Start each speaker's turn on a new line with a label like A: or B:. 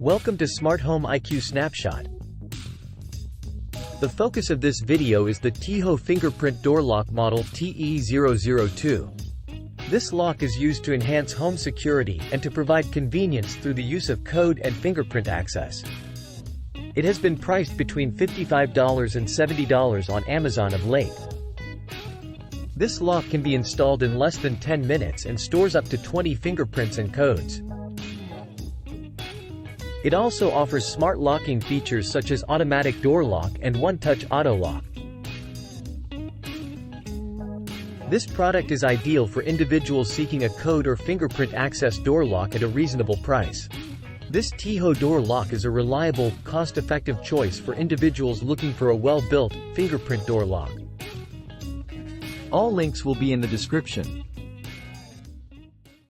A: Welcome to Smart Home IQ Snapshot. The focus of this video is the TEEHO Fingerprint Door Lock model TE002. This lock is used to enhance home security and to provide convenience through the use of code and fingerprint access. It has been priced between $55 and $70 on Amazon of late. This lock can be installed in less than 10 minutes and stores up to 20 fingerprints and codes. It also offers smart locking features such as automatic door lock and one-touch auto lock. This product is ideal for individuals seeking a code or fingerprint access door lock at a reasonable price. This TEEHO door lock is a reliable, cost-effective choice for individuals looking for a well-built, fingerprint door lock.
B: All links will be in the description.